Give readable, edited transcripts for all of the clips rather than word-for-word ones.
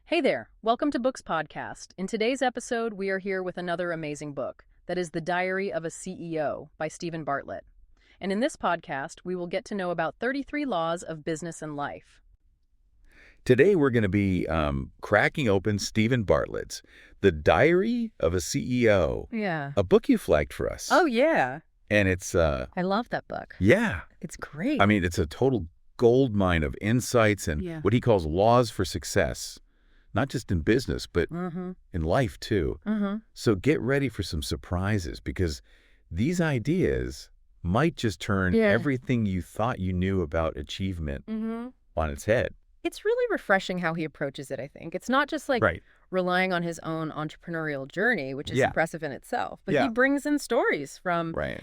Hey there, welcome to Books Podcast. In today's episode, we are here with another amazing book that is The Diary of a CEO by Steven Bartlett. And in this podcast, we will get to know about 33 laws of business and life. Today we're going to be cracking open Steven Bartlett's The Diary of a CEO, Yeah. a book you flagged for us. Oh, yeah. And it's, I love that book. yeah, It's great. I mean, it's a total goldmine of insights and Yeah. what he calls laws for success, not just in business, but Mm-hmm. in life too. Mm-hmm. So get ready for some surprises because these ideas might just turn Yeah. everything you thought you knew about achievement Mm-hmm. on its head. It's really refreshing how he approaches it, I think. It's not just like Right. relying on his own entrepreneurial journey, which is Yeah. impressive in itself, but Yeah. he brings in stories from Right.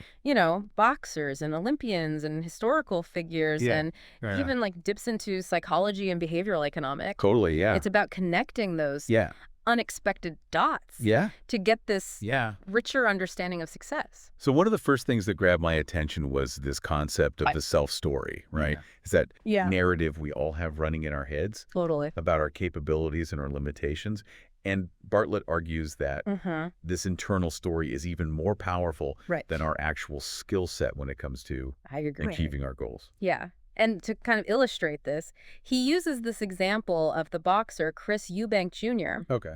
boxers and Olympians and historical figures Yeah. and Yeah. even like dips into psychology and behavioral economics. Totally, yeah. It's about connecting those Yeah. unexpected dots Yeah. to get this Yeah. richer understanding of success. So one of the first things that grabbed my attention was this concept of the self-story, right? It's that Yeah. narrative we all have running in our heads Totally. about our capabilities and our limitations. And Bartlett argues that Mm-hmm. this internal story is even more powerful Right. than our actual skill set when it comes to I agree. achieving our goals. Yeah. And to kind of illustrate this, he uses this example of the boxer Chris Eubank Jr., Okay.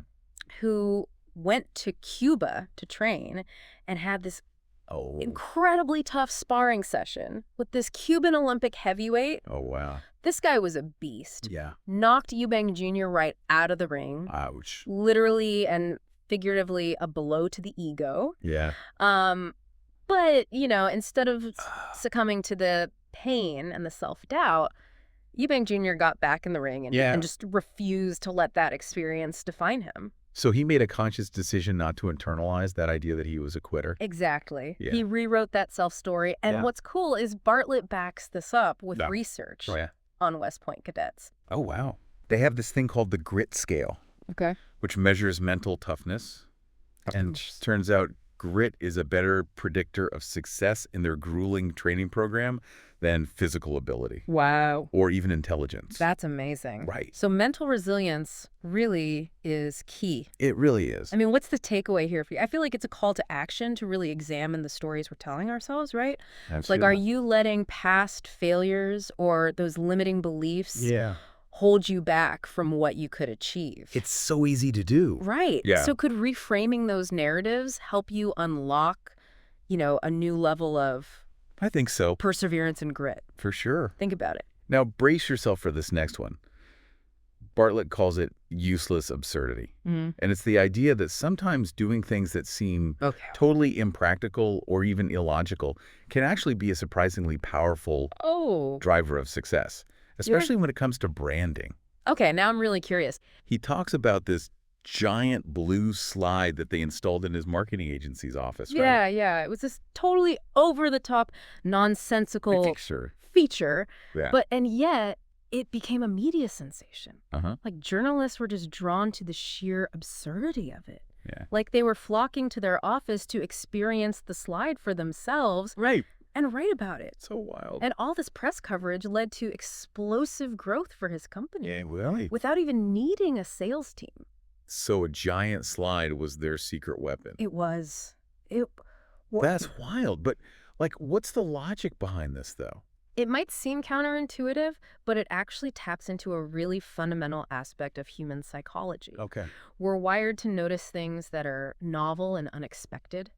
who went to Cuba to train and had this Oh. incredibly tough sparring session with this Cuban Olympic heavyweight. Oh, wow. This guy was a beast. Yeah. Knocked Eubank Jr. right out of the ring. Ouch. Literally and figuratively a blow to the ego. Yeah. But, instead of succumbing to the pain and the self-doubt, Eubank Jr. got back in the ring and just refused to let that experience define him. So he made a conscious decision not to internalize that idea that he was a quitter. Exactly. Yeah. He rewrote that self-story. And Yeah. what's cool is Bartlett backs this up with Yeah. research Oh, yeah. on West Point cadets. Oh, wow. They have this thing called the grit scale, Okay. which measures mental toughness. And turns out grit is a better predictor of success in their grueling training program than physical ability Wow. or even intelligence. That's amazing. Right. So mental resilience really is key. It really is. I mean, what's the takeaway here for you? I feel like it's a call to action to really examine the stories we're telling ourselves, right? Absolutely. Like, are you letting past failures or those limiting beliefs Yeah. hold you back from what you could achieve? It's so easy to do. Right. Yeah. So could reframing those narratives help you unlock, a new level of I think so, perseverance and grit? for sure. Think about it. Now, brace yourself for this next one. Bartlett calls it useless absurdity. Mm-hmm. And it's the idea that sometimes doing things that seem Okay. totally impractical or even illogical can actually be a surprisingly powerful Oh. driver of success, especially when it comes to branding. Okay, now I'm really curious. He talks about this giant blue slide that they installed in his marketing agency's office, right? Yeah. It was this totally over-the-top, nonsensical Sure. feature, Yeah. and yet it became a media sensation. Uh-huh. Like, journalists were just drawn to the sheer absurdity of it. Yeah. Like, they were flocking to their office to experience the slide for themselves Right. and write about it. So wild. And all this press coverage led to explosive growth for his company Yeah, well, without even needing a sales team. so a giant slide was their secret weapon. It was. That's wild. But, what's the logic behind this, though? It might seem counterintuitive, but it actually taps into a really fundamental aspect of human psychology. Okay. We're wired to notice things that are novel and unexpected,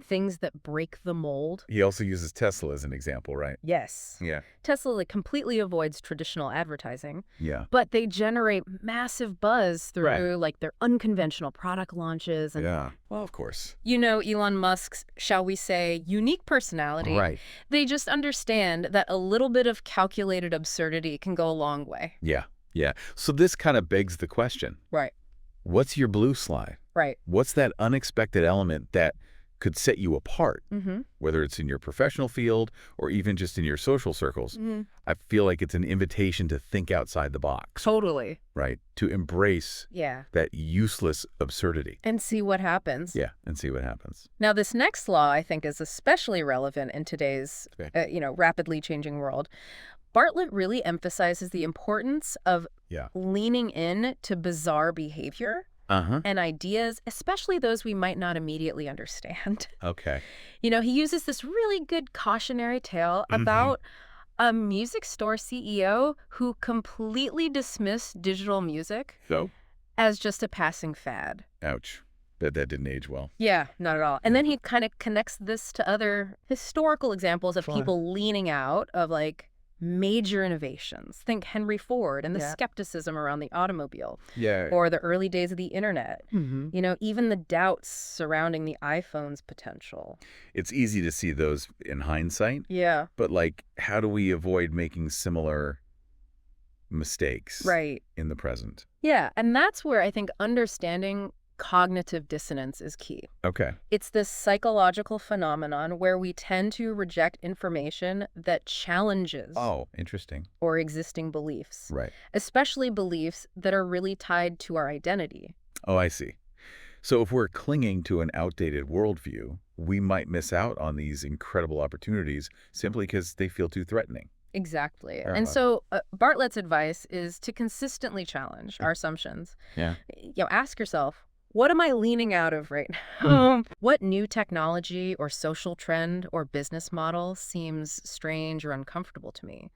things that break the mold. He also uses Tesla as an example, right? Yes. Yeah. Tesla completely avoids traditional advertising, Yeah. but they generate massive buzz through Right. their unconventional product launches. And Yeah. Well, of course. Elon Musk's, shall we say, unique personality. Right. They just understand that a little bit of calculated absurdity can go a long way. Yeah. Yeah. So this kind of begs the question. Right. What's your blue slide? Right. What's that unexpected element that could set you apart, Mm-hmm. whether it's in your professional field or even just in your social circles? Mm-hmm. I feel like it's an invitation to think outside the box, Totally. right? To embrace Yeah. that useless absurdity. And see what happens. Yeah, and see what happens. Now, this next law, I think, is especially relevant in today's, Okay. rapidly changing world. Bartlett really emphasizes the importance of Yeah. leaning in to bizarre behavior Uh-huh. and ideas, especially those we might not immediately understand. Okay. He uses this really good cautionary tale Mhm. about a music store CEO who completely dismissed digital music So? as just a passing fad. Ouch. Bet that didn't age well. Yeah, not at all. And then he kind of connects this to other historical examples of Fun. people leaning out of major innovations. Think Henry Ford and the skepticism around the automobile, Yeah. or the early days of the internet. Mhm. Even the doubts surrounding the iPhone's potential. It's easy to see those in hindsight, Yeah, but how do we avoid making similar mistakes right. in the present? Yeah, and that's where I think understanding cognitive dissonance is key. Okay. It's this psychological phenomenon where we tend to reject information that challenges Oh, interesting. or existing beliefs, Right. especially beliefs that are really tied to our identity. Oh, I see. So if we're clinging to an outdated worldview, we might miss out on these incredible opportunities simply because they feel too threatening. Exactly. Fair And enough. so Bartlett's advice is to consistently challenge our assumptions. Yeah. Ask yourself, what am I leaning out of right now? What new technology or social trend or business model seems strange or uncomfortable to me?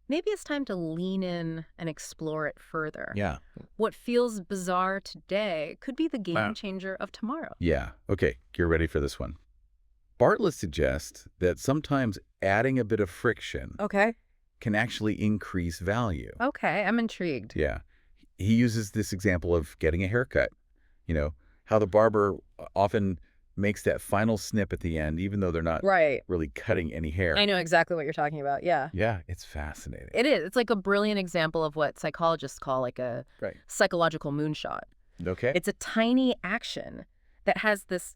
Maybe it's time to lean in and explore it further. Yeah. What feels bizarre today could be the Wow. game changer of tomorrow. Yeah. Okay. You're ready for this one. Bartlett suggests that sometimes adding a bit of friction Okay. can actually increase value. Okay, I'm intrigued. Yeah. He uses this example of getting a haircut. How the barber often makes that final snip at the end, even though they're not Right. really cutting any hair. I know exactly what you're talking about. Yeah. Yeah, it's fascinating. It is. It's like a brilliant example of what psychologists call a Right. psychological moonshot. Okay. It's a tiny action that has this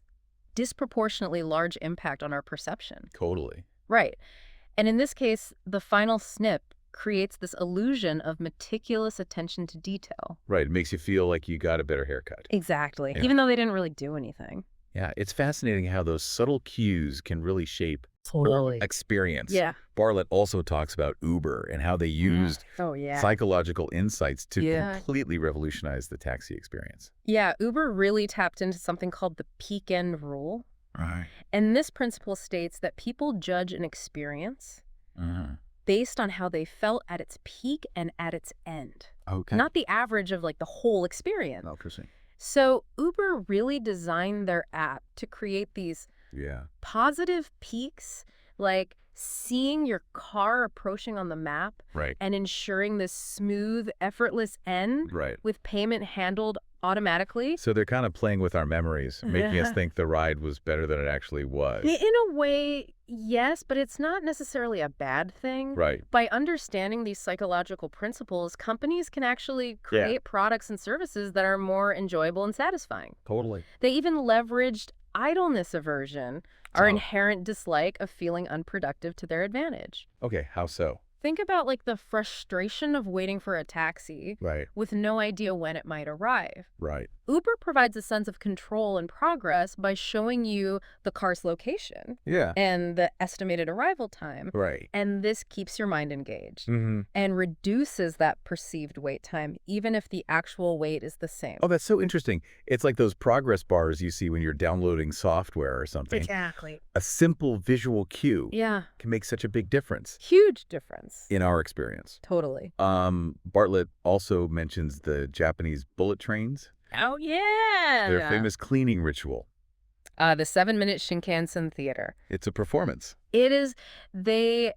disproportionately large impact on our perception. Totally. Right. And in this case, the final snip creates this illusion of meticulous attention to detail. Right. It makes you feel like you got a better haircut. Exactly. Yeah. Even though they didn't really do anything. Yeah, it's fascinating how those subtle cues can really shape Totally. experience. Yeah. Bartlett also talks about Uber and how they used Oh, yeah. psychological insights to Yeah. completely revolutionize the taxi experience. Yeah, Uber really tapped into something called the peak end rule. Right. And this principle states that people judge an experience Uh-huh. based on how they felt at its peak and at its end. Okay. Not the average of the whole experience. Interesting. So Uber really designed their app to create these Yeah. positive peaks, like seeing your car approaching on the map Right. and ensuring this smooth, effortless end Right. with payment handled automatically. So they're kind of playing with our memories, making us think the ride was better than it actually was. In a way, yes, but it's not necessarily a bad thing. Right. By understanding these psychological principles, companies can actually create products and services that are more enjoyable and satisfying. Totally. They even leveraged idleness aversion, our Oh. inherent dislike of feeling unproductive, to their advantage. Okay, how so? Think about the frustration of waiting for a taxi Right. with no idea when it might arrive. Right. Uber provides a sense of control and progress by showing you the car's location Yeah. and the estimated arrival time. Right. And this keeps your mind engaged Mm-hmm. and reduces that perceived wait time, even if the actual wait is the same. Oh, that's so interesting. It's like those progress bars you see when you're downloading software or something. Exactly. A simple visual cue Yeah. can make such a big difference Huge difference. in our experience. Totally. Bartlett also mentions the Japanese bullet trains, Oh, yeah. their famous cleaning ritual. The 7-minute Shinkansen theater. It's a performance. It is,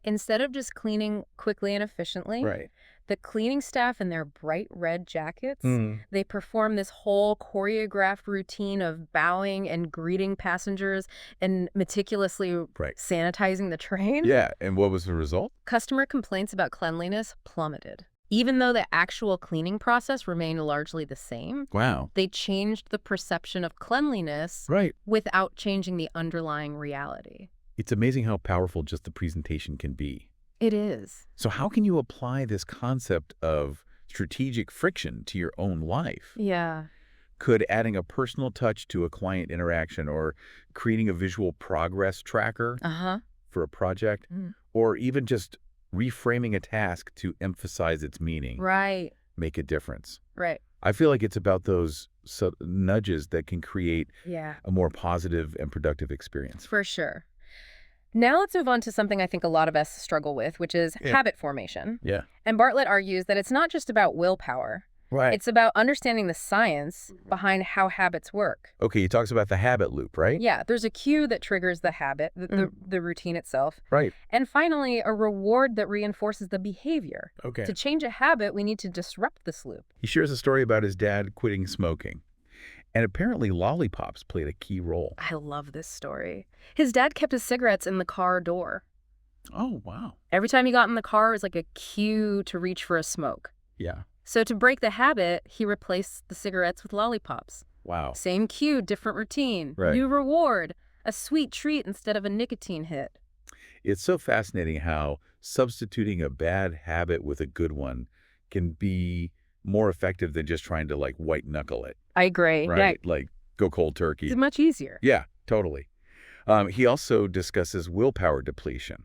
instead of just cleaning quickly and efficiently, Right. the cleaning staff in their bright red jackets, Mm. they perform this whole choreographed routine of bowing and greeting passengers and meticulously Right. sanitizing the train. Yeah, and what was the result? Customer complaints about cleanliness plummeted. Even though the actual cleaning process remained largely the same, Wow. they changed the perception of cleanliness Right. without changing the underlying reality. It's amazing how powerful just the presentation can be. It is. So how can you apply this concept of strategic friction to your own life? Yeah. Could adding a personal touch to a client interaction or creating a visual progress tracker Uh-huh. for a project, Mm. or even just reframing a task to emphasize its meaning, Right. make a difference. Right. I feel like it's about those nudges that can create Yeah. a more positive and productive experience. For sure. Now let's move on to something I think a lot of us struggle with, which is habit formation. Yeah. And Bartlett argues that it's not just about willpower. Right. It's about understanding the science behind how habits work. Okay, he talks about the habit loop, right? Yeah, there's a cue that triggers the habit, the routine itself. Right. And finally, a reward that reinforces the behavior. Okay. To change a habit, we need to disrupt this loop. He shares a story about his dad quitting smoking. And apparently lollipops played a key role. I love this story. His dad kept his cigarettes in the car door. Oh, wow. Every time he got in the car, it was like a cue to reach for a smoke. Yeah. So to break the habit, he replaced the cigarettes with lollipops. Wow. Same cue, different routine. Right. New reward, a sweet treat instead of a nicotine hit. It's so fascinating how substituting a bad habit with a good one can be more effective than just trying to white knuckle it. I agree. Right? Yeah. Like go cold turkey. It's much easier. Yeah, totally. He also discusses willpower depletion,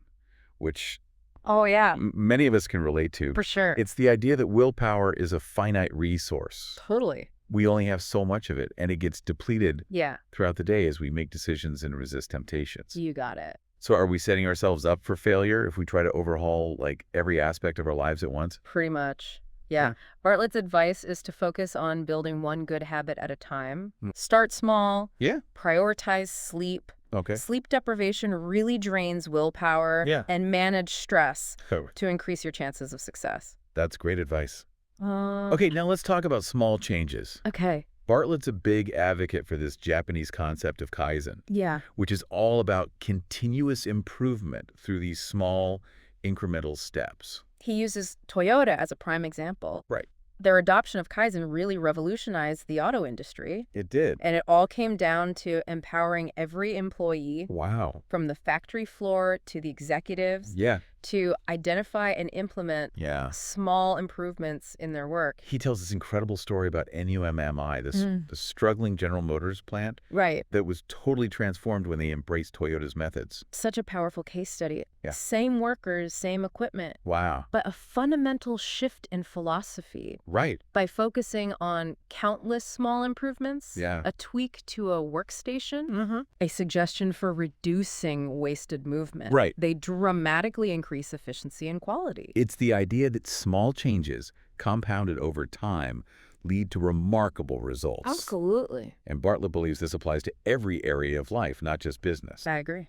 which Oh, yeah, many of us can relate to. for sure. It's the idea that willpower is a finite resource. Totally. We only have so much of it, and it gets depleted Yeah, throughout the day as we make decisions and resist temptations. you got it. So are we setting ourselves up for failure if we try to overhaul every aspect of our lives at once? Pretty much. Yeah. Yeah. Bartlett's advice is to focus on building one good habit at a time. Mm. Start small. Yeah. Prioritize sleep. Okay. Sleep deprivation really drains willpower. Yeah. And manage stress Oh, to increase your chances of success. that's great advice. Okay, now let's talk about small changes. Okay. Bartlett's a big advocate for this Japanese concept of Kaizen, Yeah. which is all about continuous improvement through these small incremental steps. He uses Toyota as a prime example. Right. Their adoption of Kaizen really revolutionized the auto industry. It did. And it all came down to empowering every employee, Wow. from the factory floor to the executives, Yeah. to identify and implement Yeah. small improvements in their work. He tells this incredible story about NUMMI, the struggling General Motors plant Right. that was totally transformed when they embraced Toyota's methods. Such a powerful case study. Yeah. Same workers, same equipment, Wow. but a fundamental shift in philosophy. Right. By focusing on countless small improvements, Yeah. a tweak to a workstation, Mm-hmm. a suggestion for reducing wasted movement. Right. They dramatically increase efficiency and quality. It's the idea that small changes, compounded over time, lead to remarkable results. Absolutely. And Bartlett believes this applies to every area of life, not just business. I agree.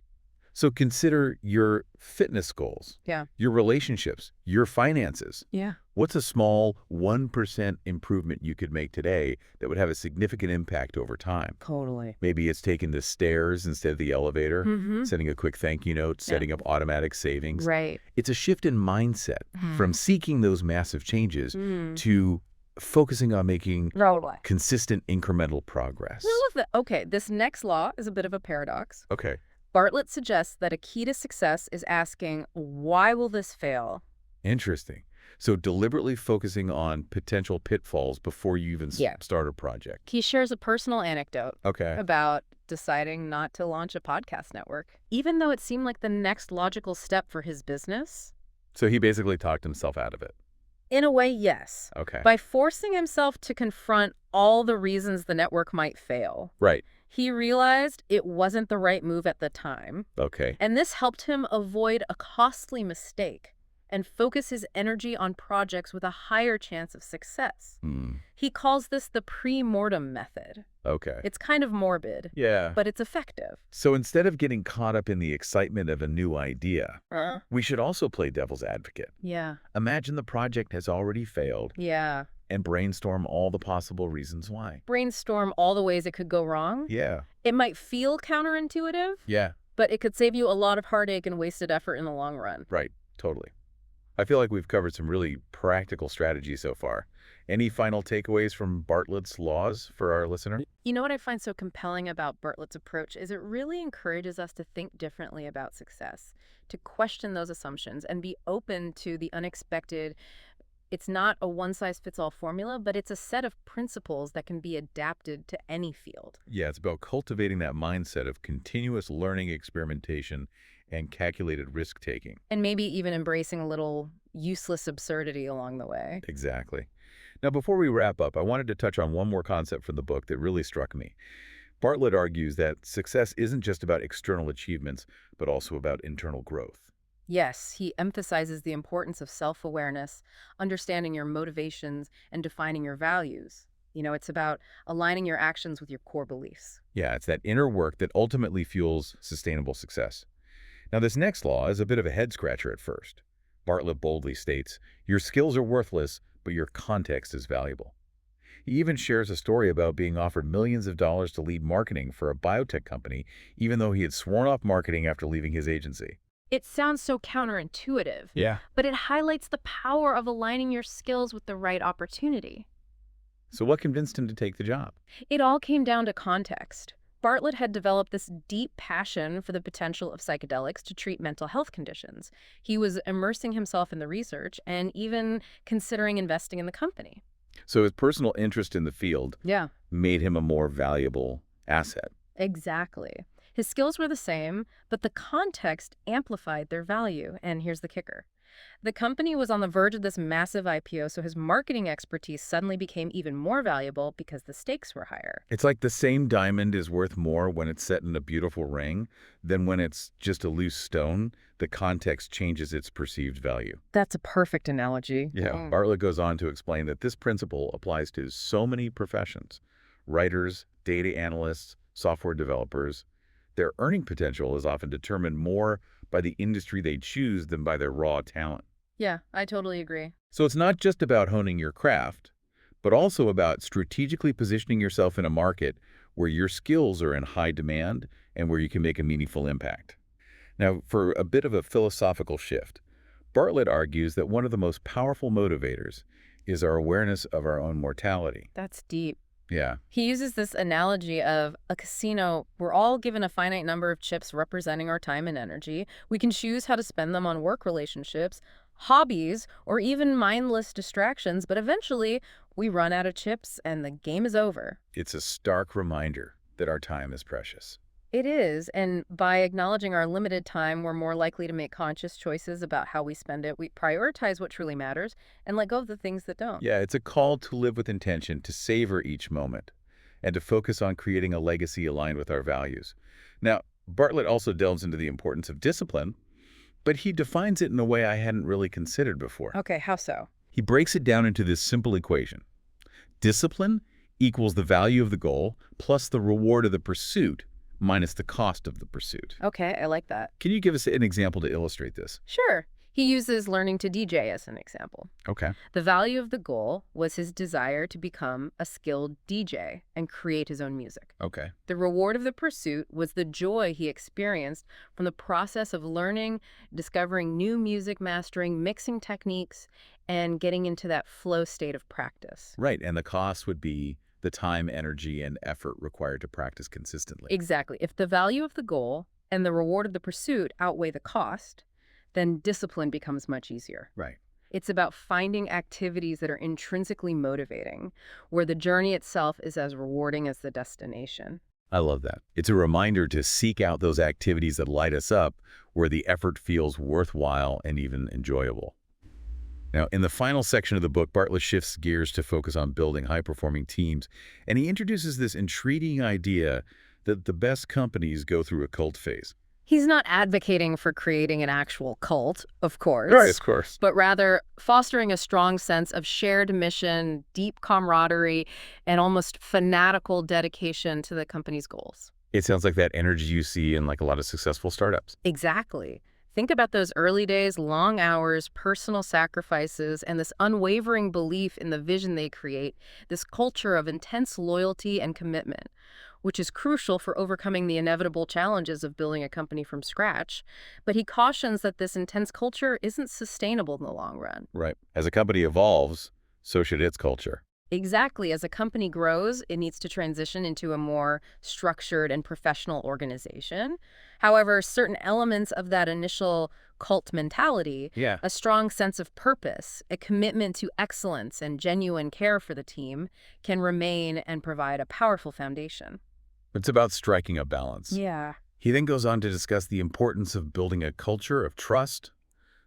So consider your fitness goals, Yeah. your relationships, your finances. Yeah. What's a small 1% improvement you could make today that would have a significant impact over time? Totally. Maybe it's taking the stairs instead of the elevator, Mm-hmm. sending a quick thank you note, setting up automatic savings. Right. It's a shift in mindset from seeking those massive changes Mm. to focusing on making Totally. consistent incremental progress. Okay, this next law is a bit of a paradox. Okay. Bartlett suggests that a key to success is asking, why will this fail? Interesting. So deliberately focusing on potential pitfalls before you even Yeah. start a project. He shares a personal anecdote Okay. about deciding not to launch a podcast network, even though it seemed like the next logical step for his business. So he basically talked himself out of it. In a way, yes. Okay. By forcing himself to confront all the reasons the network might fail, Right. he realized it wasn't the right move at the time, Okay. and this helped him avoid a costly mistake and focus his energy on projects with a higher chance of success. Hmm. He calls this the pre-mortem method. Okay. It's kind of morbid, Yeah. but it's effective. So instead of getting caught up in the excitement of a new idea, we should also play devil's advocate. Yeah. Imagine the project has already failed Yeah. and brainstorm all the possible reasons why. Brainstorm all the ways it could go wrong. Yeah. It might feel counterintuitive, Yeah. but it could save you a lot of heartache and wasted effort in the long run. Right. Totally. I feel like we've covered some really practical strategies so far. Any final takeaways from Bartlett's laws for our listener? You know what I find so compelling about Bartlett's approach is it really encourages us to think differently about success, to question those assumptions and be open to the unexpected It's not a one-size-fits-all formula, but it's a set of principles that can be adapted to any field. Yeah, it's about cultivating that mindset of continuous learning, experimentation, and calculated risk-taking. And maybe even embracing a little useless absurdity along the way. Exactly. Now, before we wrap up, I wanted to touch on one more concept from the book that really struck me. Bartlett argues that success isn't just about external achievements, but also about internal growth. Yes, he emphasizes the importance of self-awareness, understanding your motivations, and defining your values. It's about aligning your actions with your core beliefs. Yeah, it's that inner work that ultimately fuels sustainable success. Now, this next law is a bit of a head-scratcher at first. Bartlett boldly states, "Your skills are worthless, but your context is valuable." He even shares a story about being offered millions of dollars to lead marketing for a biotech company, even though he had sworn off marketing after leaving his agency. It sounds so counterintuitive, Yeah. but it highlights the power of aligning your skills with the right opportunity. So what convinced him to take the job? It all came down to context. Bartlett had developed this deep passion for the potential of psychedelics to treat mental health conditions. He was immersing himself in the research and even considering investing in the company. So his personal interest in the field Yeah, made him a more valuable asset. exactly. His skills were the same, but the context amplified their value. And here's the kicker. The company was on the verge of this massive IPO, so his marketing expertise suddenly became even more valuable because the stakes were higher. It's like the same diamond is worth more when it's set in a beautiful ring than when it's just a loose stone. The context changes its perceived value. That's a perfect analogy. Yeah, Bartlett goes on to explain that this principle applies to so many professions. Writers, data analysts, software developers. Their earning potential is often determined more by the industry they choose than by their raw talent. Yeah, I totally agree. So it's not just about honing your craft, but also about strategically positioning yourself in a market where your skills are in high demand and where you can make a meaningful impact. Now, for a bit of a philosophical shift, Bartlett argues that one of the most powerful motivators is our awareness of our own mortality. That's deep. Yeah, He uses this analogy of a casino. We're all given a finite number of chips representing our time and energy. We can choose how to spend them on work relationships, hobbies, or even mindless distractions, but eventually we run out of chips and the game is over. it's a stark reminder that our time is precious. It is, and by acknowledging our limited time, we're more likely to make conscious choices about how we spend it. We prioritize what truly matters and let go of the things that don't. Yeah, it's a call to live with intention, to savor each moment, and to focus on creating a legacy aligned with our values. Now, Bartlett also delves into the importance of discipline, but he defines it in a way I hadn't really considered before. Okay, how so? He breaks it down into this simple equation. Discipline equals the value of the goal plus the reward of the pursuit minus the cost of the pursuit. Okay, I like that. Can you give us an example to illustrate this? Sure. He uses learning to DJ as an example. Okay. The value of the goal was his desire to become a skilled DJ and create his own music. Okay. The reward of the pursuit was the joy he experienced from the process of learning, discovering new music mastering, mixing techniques, and getting into that flow state of practice. Right, and the cost would be the time, energy, and effort required to practice consistently. Exactly. If the value of the goal and the reward of the pursuit outweigh the cost, then discipline becomes much easier. Right. It's about finding activities that are intrinsically motivating, where the journey itself is as rewarding as the destination. I love that. It's a reminder to seek out those activities that light us up, where the effort feels worthwhile and even enjoyable. Now, in the final section of the book, Bartlett shifts gears to focus on building high-performing teams, and he introduces this intriguing idea that the best companies go through a cult phase. He's not advocating for creating an actual cult, of course. course. But rather fostering a strong sense of shared mission, deep camaraderie, and almost fanatical dedication to the company's goals. It sounds like that energy you see in like a lot of successful startups. Exactly. Think about those early days, long hours, personal sacrifices, and this unwavering belief in the vision they create, this culture of intense loyalty and commitment, which is crucial for overcoming the inevitable challenges of building a company from scratch. But he cautions that this intense culture isn't sustainable in the long run. Right. As a company evolves, so should its culture. Exactly. As a company grows, it needs to transition into a more structured and professional organization. However, certain elements of that initial cult mentality, Yeah. a strong sense of purpose, a commitment to excellence, and genuine care for the team can remain and provide a powerful foundation. It's about striking a balance. Yeah. He then goes on to discuss the importance of building a culture of trust,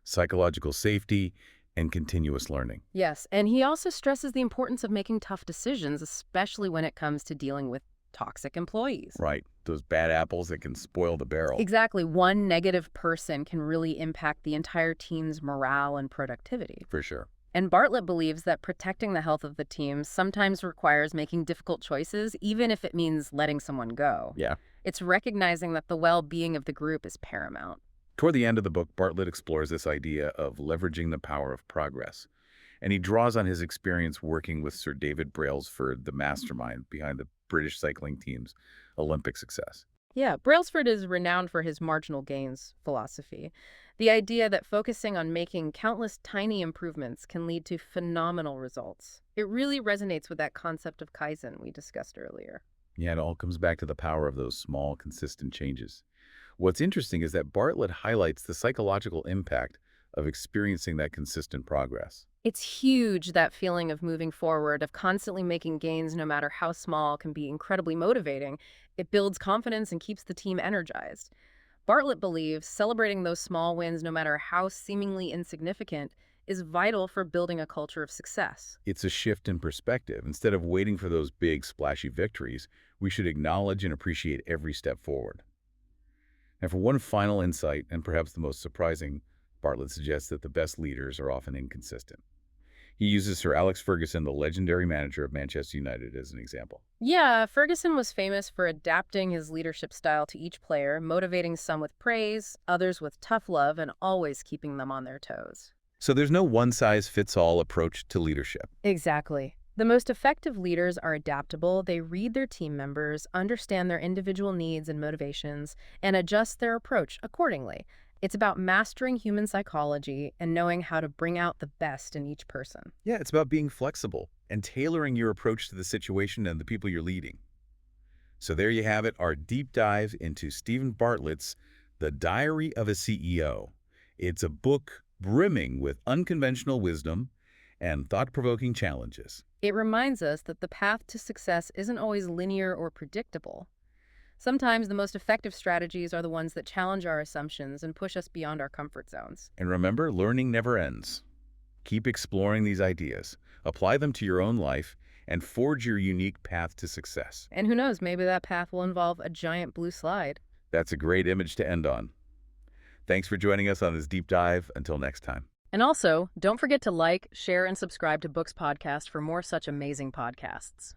psychological safety, and continuous learning. Yes, and he also stresses the importance of making tough decisions, especially when it comes to dealing with toxic employees. Right. Those bad apples that can spoil the barrel. Exactly. One negative person can really impact the entire team's morale and productivity. For sure. And Bartlett believes that protecting the health of the team sometimes requires making difficult choices, even if it means letting someone go. Yeah. It's recognizing that the well-being of the group is paramount. Toward the end of the book, Bartlett explores this idea of leveraging the power of progress. And he draws on his experience working with Sir David Brailsford, the mastermind behind the British cycling team's Olympic success. Yeah, Brailsford is renowned for his marginal gains philosophy. The idea that focusing on making countless tiny improvements can lead to phenomenal results. It really resonates with that concept of Kaizen we discussed earlier. Yeah, it all comes back to the power of those small, consistent changes. What's interesting is that Bartlett highlights the psychological impact of experiencing that consistent progress. It's huge, that feeling of moving forward, of constantly making gains, no matter how small, can be incredibly motivating. It builds confidence and keeps the team energized. Bartlett believes celebrating those small wins, no matter how seemingly insignificant, is vital for building a culture of success. It's a shift in perspective. Instead of waiting for those big, splashy victories, we should acknowledge and appreciate every step forward. And for one final insight, and perhaps the most surprising, Bartlett suggests that the best leaders are often inconsistent. He uses Sir Alex Ferguson, the legendary manager of Manchester United, as an example. Yeah, Ferguson was famous for adapting his leadership style to each player, motivating some with praise, others with tough love, and always keeping them on their toes. So there's no one-size-fits-all approach to leadership. Exactly. The most effective leaders are adaptable. They read their team members, understand their individual needs and motivations, and adjust their approach accordingly. It's about mastering human psychology and knowing how to bring out the best in each person. Yeah, it's about being flexible and tailoring your approach to the situation and the people you're leading. So there you have it, our deep dive into Steven Bartlett's The Diary of a CEO. It's a book brimming with unconventional wisdom and thought-provoking challenges. It reminds us that the path to success isn't always linear or predictable. Sometimes the most effective strategies are the ones that challenge our assumptions and push us beyond our comfort zones. And remember, learning never ends. Keep exploring these ideas, apply them to your own life, and forge your unique path to success. And who knows, maybe that path will involve a giant blue slide. That's a great image to end on. Thanks for joining us on this deep dive. Until next time. And also, don't forget to like, share, and subscribe to Books Podcast for more such amazing podcasts.